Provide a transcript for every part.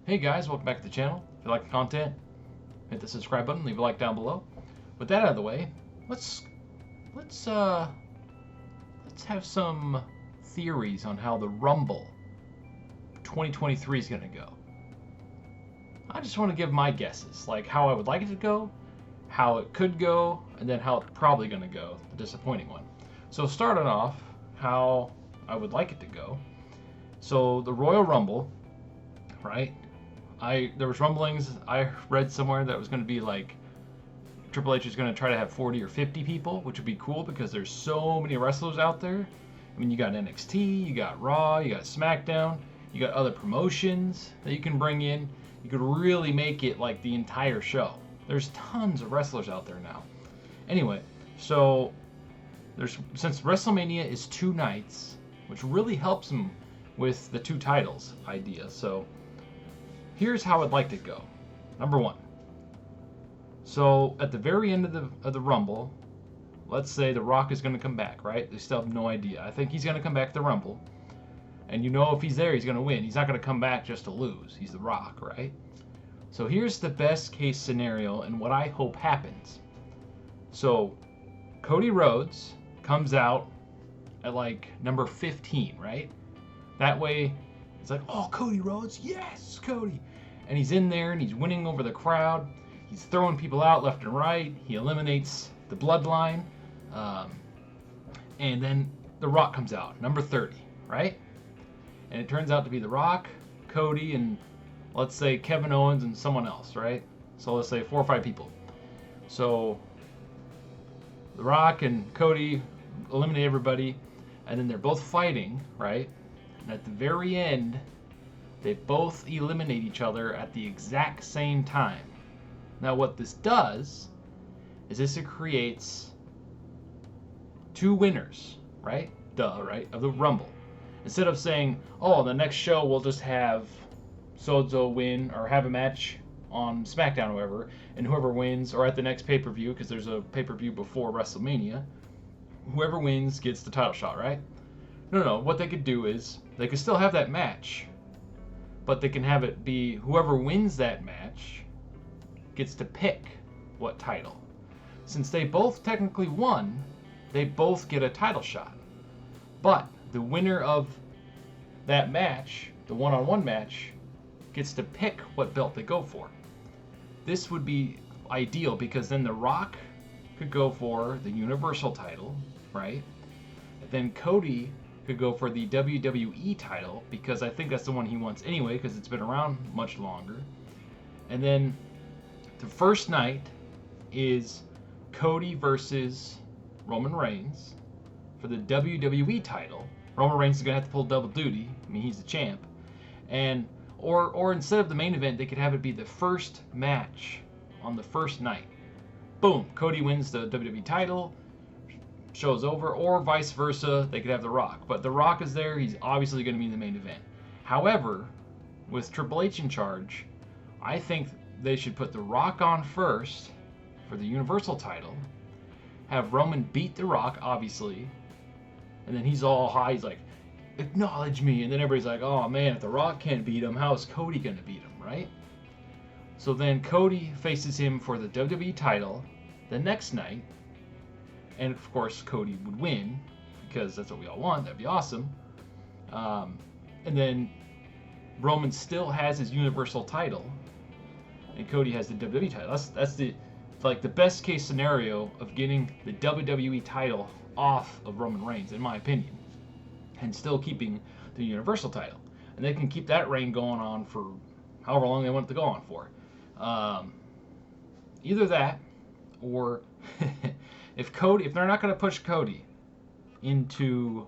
Hey guys, welcome back to the channel. If you like the content, hit the subscribe button, leave a like down below. With that out of the way, let's let's uh let's have some theories on how the Rumble 2023 is gonna go. I just want to give my guesses, like how I would like it to go, how it could go, and then how it's probably gonna go, the disappointing one. So starting off, how I would like it to go. So the Royal Rumble, right? There was rumblings. I read somewhere that it was going to be like Triple H is going to try to have 40 or 50 people, which would be cool because there's so many wrestlers out there. I mean, you got NXT, you got Raw, you got SmackDown, you got other promotions that you can bring in. You could really make it like the entire show. There's tons of wrestlers out there now. Anyway, so since WrestleMania is 2 nights, which really helps them with the 2 titles idea. So here's how I'd like to go. Number 1. So at the very end of the Rumble, let's say The Rock is going to come back, right? They still have no idea. I think he's going to come back to the Rumble. And you know if he's there, he's going to win. He's not going to come back just to lose. He's The Rock, right? So here's the best case scenario and what I hope happens. So Cody Rhodes comes out at like number 15, right? That way it's like, oh, Cody Rhodes, yes, Cody. And he's in there and he's winning over the crowd. He's throwing people out left and right. He eliminates the bloodline. And then The Rock comes out, number 30, right? And it turns out to be The Rock, Cody, and let's say Kevin Owens and someone else, right? So let's say 4 or 5 people. So The Rock and Cody eliminate everybody. And then they're both fighting, right? And at the very end, they both eliminate each other at the exact same time. Now what this does is it creates 2 winners, right? Right? Of the Rumble. Instead of saying, oh, the next show we'll just have so-and-so win or have a match on SmackDown or whatever, and whoever wins, or at the next pay-per-view, because there's a pay-per-view before WrestleMania, whoever wins gets the title shot, right? No. What they could do is they could still have that match, but they can have it be whoever wins that match gets to pick what title. Since they both technically won, they both get a title shot. But the winner of that match, the one-on-one match, gets to pick what belt they go for. This would be ideal because then The Rock could go for the Universal title, right? And then Cody could go for the WWE title because I think that's the one he wants anyway because it's been around much longer. And then the first night is Cody versus Roman Reigns for the WWE title. Roman Reigns is going to have to pull double duty. I mean, he's the champ. And or instead of the main event, they could have it be the first match on the first night. Boom, Cody wins the WWE title. Show's over, or vice versa, they could have The Rock. But The Rock is there, he's obviously going to be in the main event. However, with Triple H in charge, I think they should put The Rock on first for the Universal title, have Roman beat The Rock, obviously, and then he's all high, he's like, acknowledge me, and then everybody's like, oh man, if The Rock can't beat him, how is Cody going to beat him, right? So then Cody faces him for the WWE title the next night, and of course, Cody would win because that's what we all want. That'd be awesome. And then Roman still has his Universal title, and Cody has the WWE title. That's the best case scenario of getting the WWE title off of Roman Reigns, in my opinion, and still keeping the Universal title. And they can keep that reign going on for however long they want it to go on for. Either that, or if they're not going to push Cody into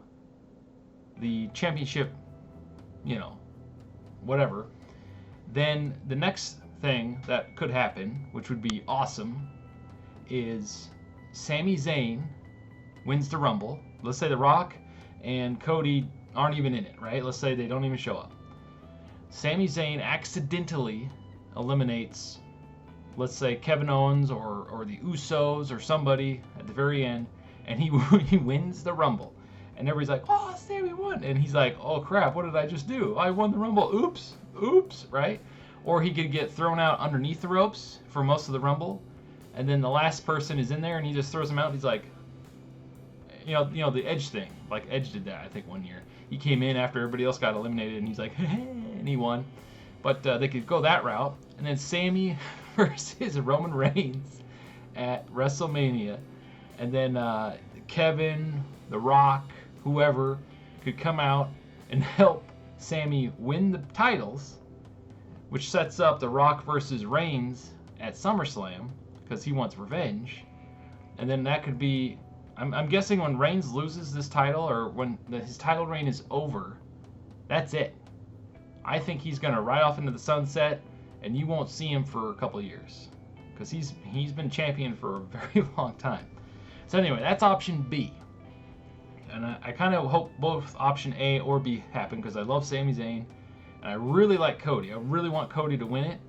the championship, whatever, then the next thing that could happen, which would be awesome, is Sami Zayn wins the Rumble. Let's say The Rock and Cody aren't even in it, right? Let's say they don't even show up. Sami Zayn accidentally eliminates, let's say, Kevin Owens or the Usos or somebody at the very end, and he wins the Rumble. And everybody's like, oh, Sami won. And he's like, oh crap, what did I just do? I won the Rumble. Oops, right? Or he could get thrown out underneath the ropes for most of the Rumble, and then the last person is in there and he just throws him out and he's like, the Edge thing. Like Edge did that, I think, one year. He came in after everybody else got eliminated and he's like, and he won. But they could go that route. And then Sami versus Roman Reigns at WrestleMania. And then Kevin, The Rock, whoever could come out and help Sami win the titles, which sets up The Rock versus Reigns at SummerSlam because he wants revenge. And then that could be, I'm guessing when Reigns loses this title, or when his title reign is over, that's it. I think he's going to ride off into the sunset, and you won't see him for a couple of years because he's been champion for a very long time. So anyway, that's option B. And I kind of hope both option A or B happen because I love Sami Zayn, and I really like Cody. I really want Cody to win it,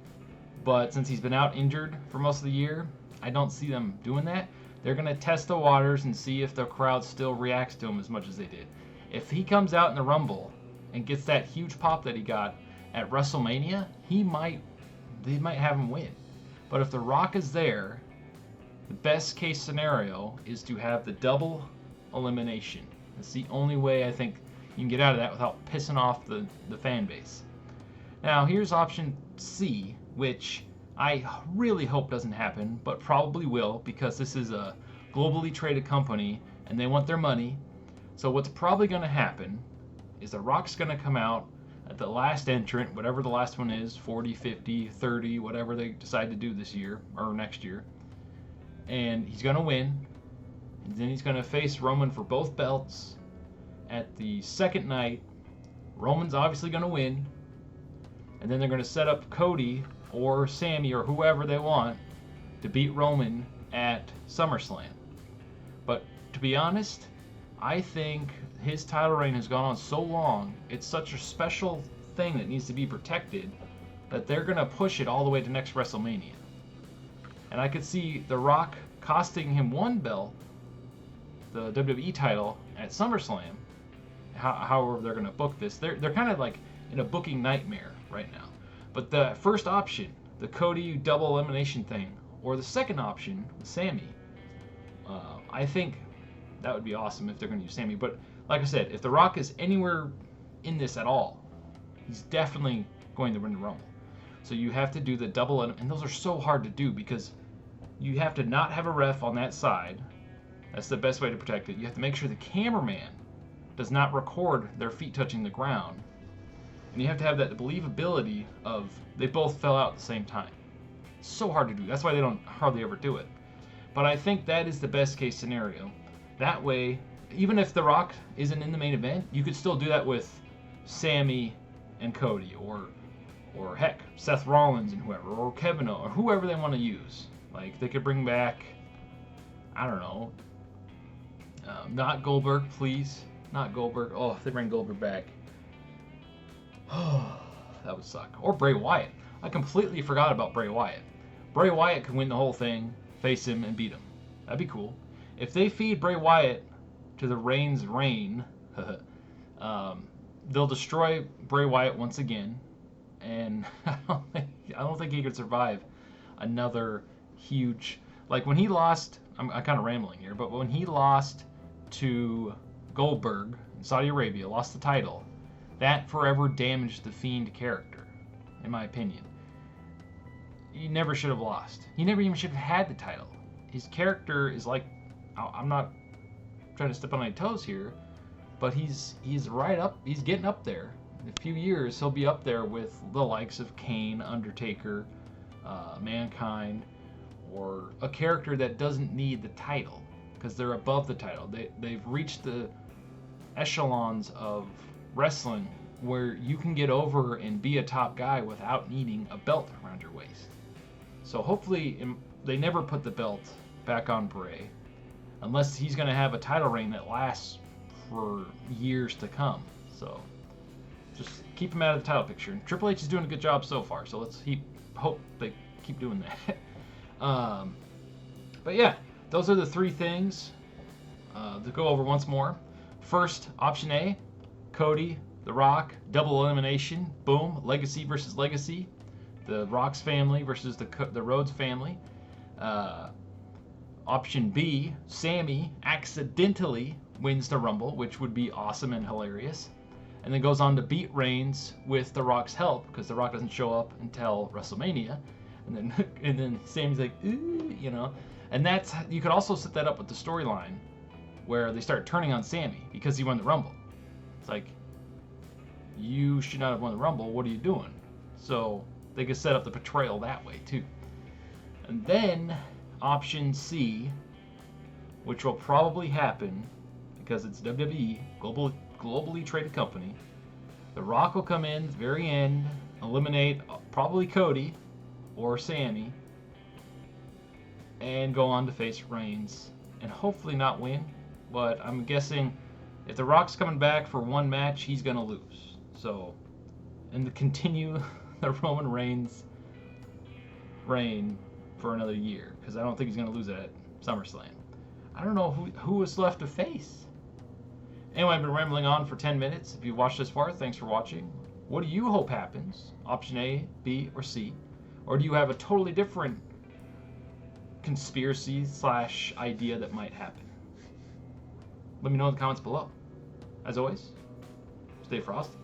but since he's been out injured for most of the year, I don't see them doing that. They're going to test the waters and see if the crowd still reacts to him as much as they did. If he comes out in the Rumble and gets that huge pop that he got at WrestleMania, they might have him win. But if The Rock is there, the best case scenario is to have the double elimination. That's the only way I think you can get out of that without pissing off the fan base. Now here's option C, which I really hope doesn't happen, but probably will because this is a globally traded company and they want their money. So what's probably going to happen is The Rock's going to come out at the last entrant, whatever the last one is, 40, 50, 30, whatever they decide to do this year or next year. And he's going to win. And then he's going to face Roman for both belts. At the second night, Roman's obviously going to win. And then they're going to set up Cody or Sami or whoever they want to beat Roman at SummerSlam. But to be honest, I think his title reign has gone on so long, it's such a special thing that needs to be protected, that they're going to push it all the way to next WrestleMania. And I could see The Rock costing him one belt, the WWE title, at SummerSlam. However they're going to book this. They're kind of like in a booking nightmare right now. But the first option, the Cody double elimination thing, or the second option, Sami, I think that would be awesome if they're going to use Sami. But like I said, if The Rock is anywhere in this at all, he's definitely going to win the Rumble. So you have to do the double, and those are so hard to do because you have to not have a ref on that side. That's the best way to protect it. You have to make sure the cameraman does not record their feet touching the ground. And you have to have that believability of they both fell out at the same time. It's so hard to do. That's why they don't hardly ever do it. But I think that is the best case scenario. That way, even if The Rock isn't in the main event, you could still do that with Sami and Cody, or heck, Seth Rollins and whoever, or Kevin Owens, or whoever they want to use. Like, they could bring back, I don't know, not Goldberg, please. Not Goldberg. Oh, if they bring Goldberg back. Oh, that would suck. Or Bray Wyatt. I completely forgot about Bray Wyatt. Bray Wyatt could win the whole thing, face him, and beat him. That'd be cool. If they feed Bray Wyatt to the Reigns reign, they'll destroy Bray Wyatt once again, and I don't think he could survive another huge, like when he lost. I'm kind of rambling here, but when he lost to Goldberg in Saudi Arabia, lost the title, that forever damaged the Fiend character, in my opinion. He never should have lost. He never even should have had the title. His character is like, I'm not trying to step on my toes here, but he's right up, he's getting up there. In a few years, he'll be up there with the likes of Kane, Undertaker, Mankind, or a character that doesn't need the title because they're above the title. They've reached the echelons of wrestling where you can get over and be a top guy without needing a belt around your waist. So hopefully they never put the belt back on Bray unless he's going to have a title reign that lasts for years to come. So just keep him out of the title picture. And Triple H is doing a good job so far, so let's hope they keep doing that. But yeah, those are the three things to go over once more. First, option A, Cody, The Rock, double elimination, boom, legacy versus legacy. The Rock's family versus the Rhodes family. Option B, Sami accidentally wins the Rumble, which would be awesome and hilarious, and then goes on to beat Reigns with The Rock's help, because The Rock doesn't show up until WrestleMania, and then Sami's like, ooh, you know, and that's, you could also set that up with the storyline where they start turning on Sami because he won the Rumble. It's like, you should not have won the Rumble. What are you doing? So they could set up the betrayal that way too. And then option C, which will probably happen because it's WWE, globally traded company. The Rock will come in at the very end, eliminate probably Cody or Sami, and go on to face Reigns and hopefully not win. But I'm guessing if The Rock's coming back for one match, he's gonna lose. So, and to continue the Roman Reigns reign for another year, because I don't think he's gonna lose it at SummerSlam. I don't know who is left to face. Anyway, I've been rambling on for 10 minutes. If you watched this far, thanks for watching. What do you hope happens? Option A, B, or C? Or do you have a totally different conspiracy / idea that might happen? Let me know in the comments below. As always, stay frosty.